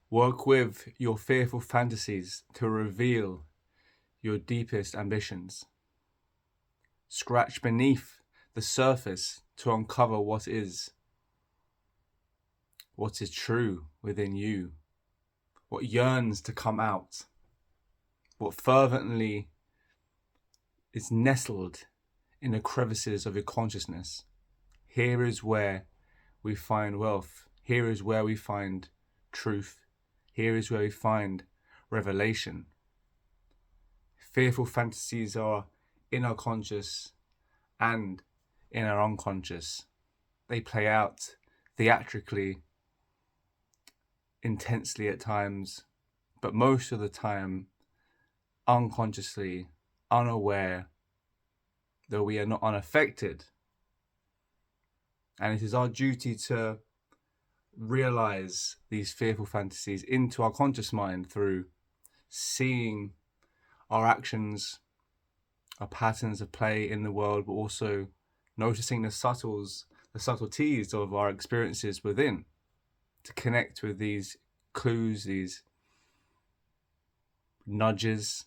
Work with your fearful fantasies to reveal your deepest ambitions. Scratch beneath the surface to uncover what is true within you, what yearns to come out, what fervently is nestled in the crevices of your consciousness. Here is where we find wealth. Here is where we find truth. Here is where we find revelation. Fearful fantasies are in our conscious and in our unconscious. They play out theatrically, intensely at times, but most of the time unconsciously, unaware, though we are not unaffected. And it is our duty to realize these fearful fantasies into our conscious mind through seeing our actions, our patterns of play in the world, but also noticing the subtleties of our experiences within, to connect with these clues, these nudges,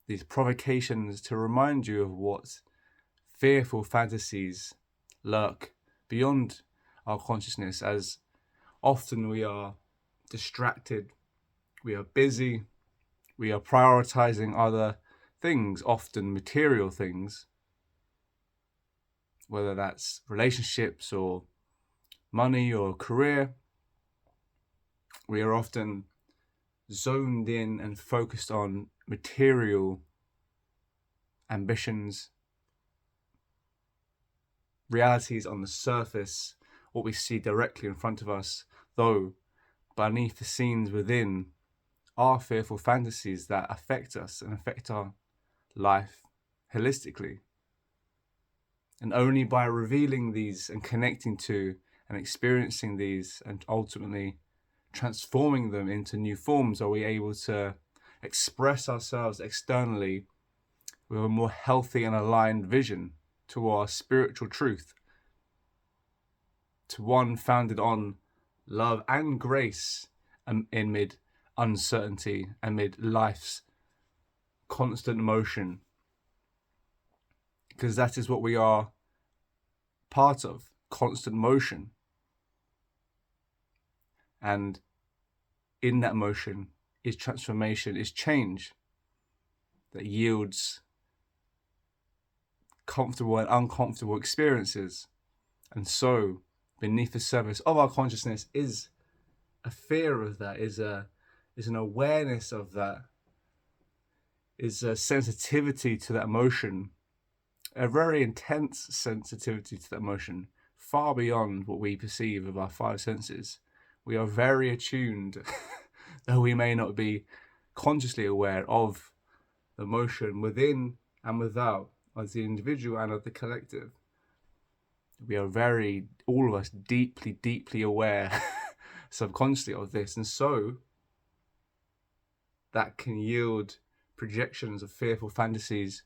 these provocations to remind you of what fearful fantasies lurk beyond our consciousness, as often we are distracted, we are busy, we are prioritizing other things, often material things, whether that's relationships or money or career. We are often zoned in and focused on material ambitions, realities on the surface, what we see directly in front of us, though beneath the scenes within are fearful fantasies that affect us and affect our life holistically. And only by revealing these and connecting to and experiencing these and ultimately transforming them into new forms are we able to express ourselves externally with a more healthy and aligned vision to our spiritual truth, to one founded on love and grace amid uncertainty, amid life's constant motion. Because that is what we are part of, constant motion. And in that motion is transformation, is change that yields comfortable and uncomfortable experiences. And so beneath the surface of our consciousness is a fear of that, is an awareness of that, is a sensitivity to that emotion, a very intense sensitivity to that emotion, far beyond what we perceive of our five senses. We are very attuned, though we may not be consciously aware of the emotion within and without, as the individual and of the collective. We are very, all of us, deeply, deeply aware subconsciously of this. And so that can yield projections of fearful fantasies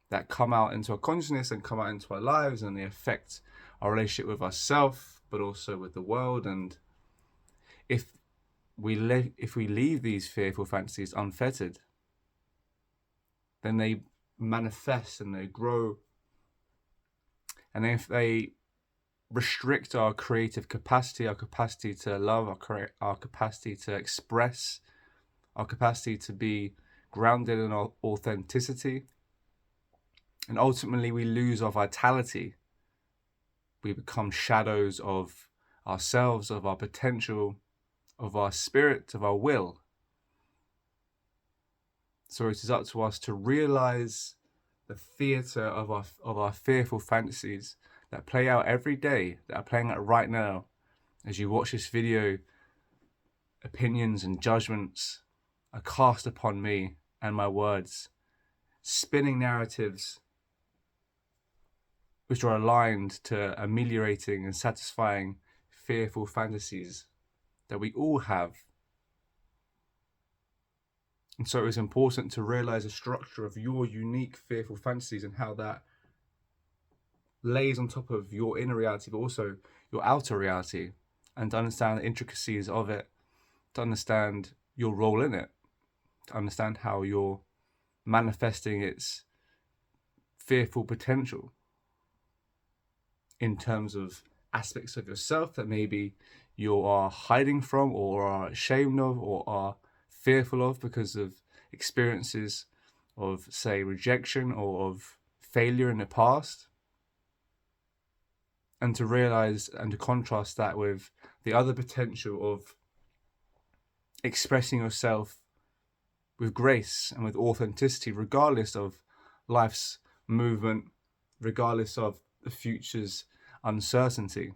that come out into our consciousness and come out into our lives, and they affect our relationship with ourselves, but also with the world. And if we leave these fearful fantasies unfettered, then they manifest and they grow. And if they restrict our creative capacity, our capacity to love, our capacity to express, our capacity to be grounded in our authenticity, and ultimately we lose our vitality. We become shadows of ourselves, of our potential, of our spirit, of our will. So it is up to us to realize the theater of our fearful fantasies that play out every day, that are playing out right now. As you watch this video, opinions and judgments are cast upon me and my words, spinning narratives which are aligned to ameliorating and satisfying fearful fantasies that we all have. And so it's important to realize the structure of your unique fearful fantasies and how that lays on top of your inner reality, but also your outer reality. and to understand the intricacies of it, to understand your role in it, to understand how you're manifesting its fearful potential in terms of aspects of yourself that maybe you are hiding from or are ashamed of or are fearful of because of experiences of, say, rejection or of failure in the past. And to realize and to contrast that with the other potential of expressing yourself with grace and with authenticity, regardless of life's movement, regardless of the future's uncertainty.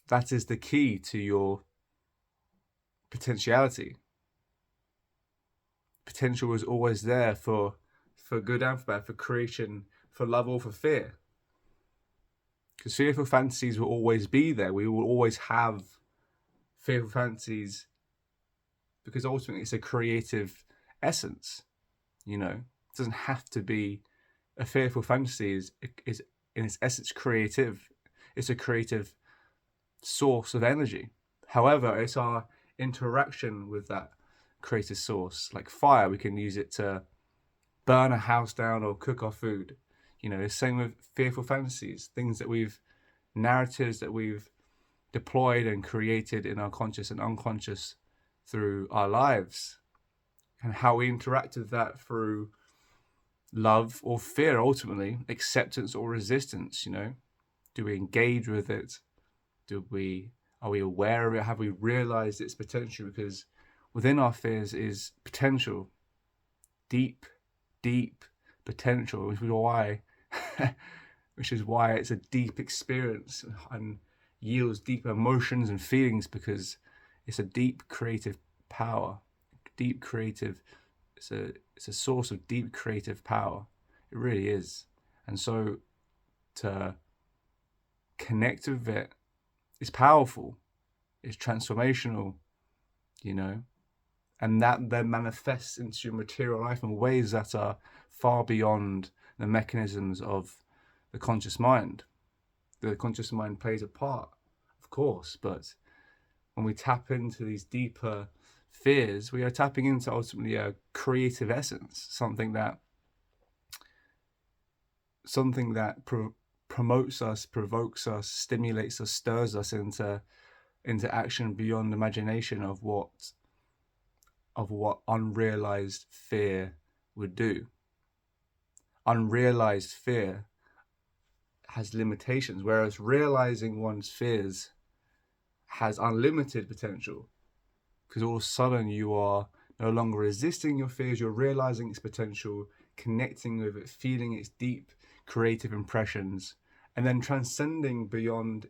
That is the key to your potentiality. Potential is always there for good and for bad, for creation, for love or for fear. Because fearful fantasies will always be there. We will always have fearful fantasies because ultimately it's a creative essence. You know, it doesn't have to be a fearful fantasy is in its essence creative. It's a creative source of energy. However, it's our interaction with that creative source. Like fire, we can use it to burn a house down or cook our food. You know, the same with fearful fantasies, narratives that we've deployed and created in our conscious and unconscious through our lives, and how we interact with that through love or fear, ultimately, acceptance or resistance. You know, do we engage with it? Are we aware of it? Have we realized its potential? Because within our fears is potential, deep potential, which is why it's a deep experience and yields deep emotions and feelings, because it's a deep creative power, it's a source of deep creative power. It really is. And so to connect with it is powerful, it's transformational, you know, and that then manifests into your material life in ways that are far beyond the mechanisms of the conscious mind. The conscious mind plays a part, of course, but when we tap into these deeper fears, we are tapping into ultimately a creative essence, something that promotes us, provokes us, stimulates us, stirs us into action beyond imagination of what unrealized fear would do. Unrealized fear has limitations, whereas realizing one's fears has unlimited potential, because all of a sudden you are no longer resisting your fears, you're realizing its potential, connecting with it, feeling its deep creative impressions, and then transcending beyond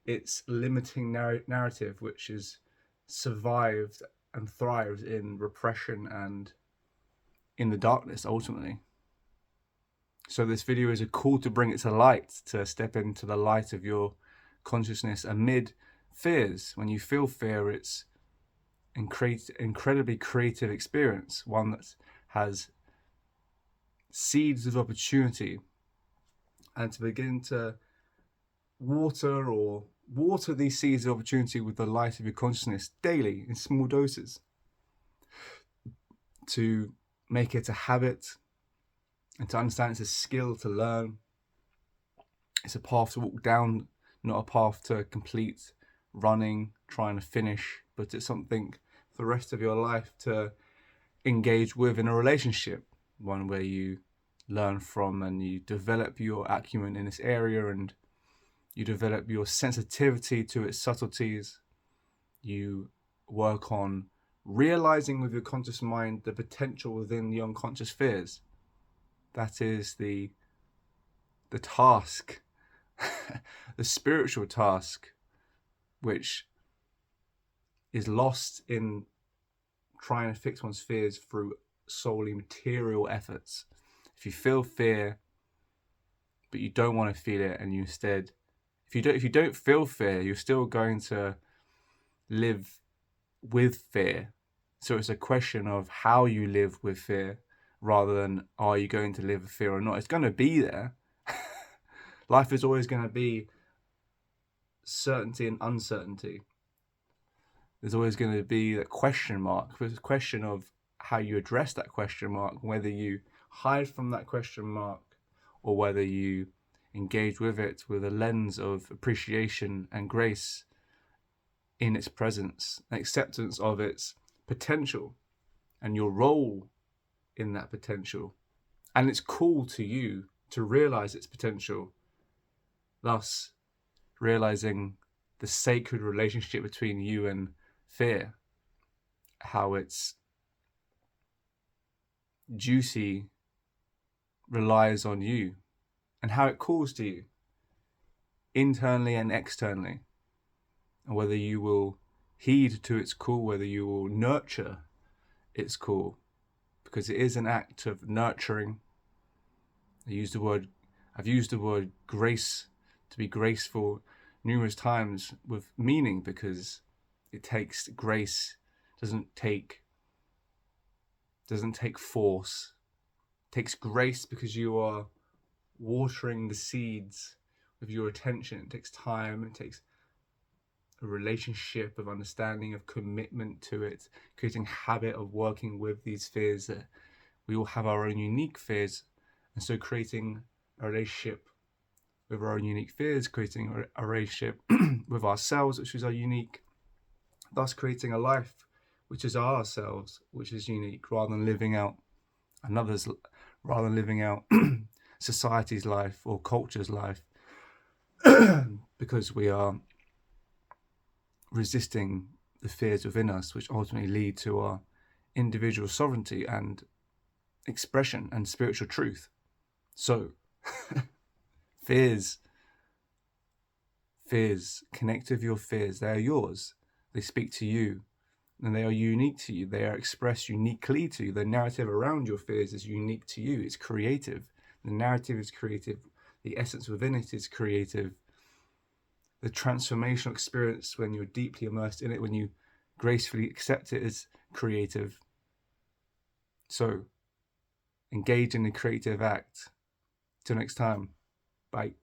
its limiting narrative, which is survived and thrives in repression and in the darkness, ultimately. So this video is a call to bring it to light, to step into the light of your consciousness amid fears. When you feel fear, it's incredibly creative experience, one that has seeds of opportunity, and to begin to water these seeds of opportunity with the light of your consciousness daily in small doses, to make it a habit and to understand it's a skill to learn. It's a path to walk down, not a path to complete running, trying to finish, but it's something for the rest of your life to engage with in a relationship, one where you learn from and you develop your acumen in this area, and you develop your sensitivity to its subtleties. You work on realizing with your conscious mind the potential within the unconscious fears. That is the task, the spiritual task, which is lost in trying to fix one's fears through solely material efforts. If you feel fear, but you don't want to feel it, and you instead, if you don't feel fear, you're still going to live with fear. So it's a question of how you live with fear, rather than are you going to live with fear or not. It's going to be there. Life is always going to be certainty and uncertainty. There's always going to be that question mark. It's a question of how you address that question mark, whether you hide from that question mark or whether you engage with it with a lens of appreciation and grace in its presence, acceptance of its potential and your role in that potential. And it's call to you to realize its potential, thus realizing the sacred relationship between you and fear, how its juicy relies on you, and how it calls to you internally and externally, and whether you will heed to its call, whether you will nurture its call, because it is an act of nurturing. I've used the word grace, to be graceful, numerous times with meaning, because it takes grace, doesn't take force. It takes grace because you are watering the seeds with your attention. It takes time, it takes a relationship of understanding, of commitment to it, creating habit of working with these fears. That we all have our own unique fears, and so creating a relationship with our own unique fears, creating a relationship with ourselves, which is our unique, thus creating a life which is ourselves, which is unique, rather than living out another's, rather than living out society's life or culture's life, because we are resisting the fears within us, which ultimately lead to our individual sovereignty and expression and spiritual truth. So fears, connect with your fears. They are yours. They speak to you, and they are unique to you. They are expressed uniquely to you. The narrative around your fears is unique to you. It's creative. The narrative is creative. The essence within it is creative. The transformational experience, when you're deeply immersed in it, when you gracefully accept it, is creative. So engage in the creative act. Till next time. Bye.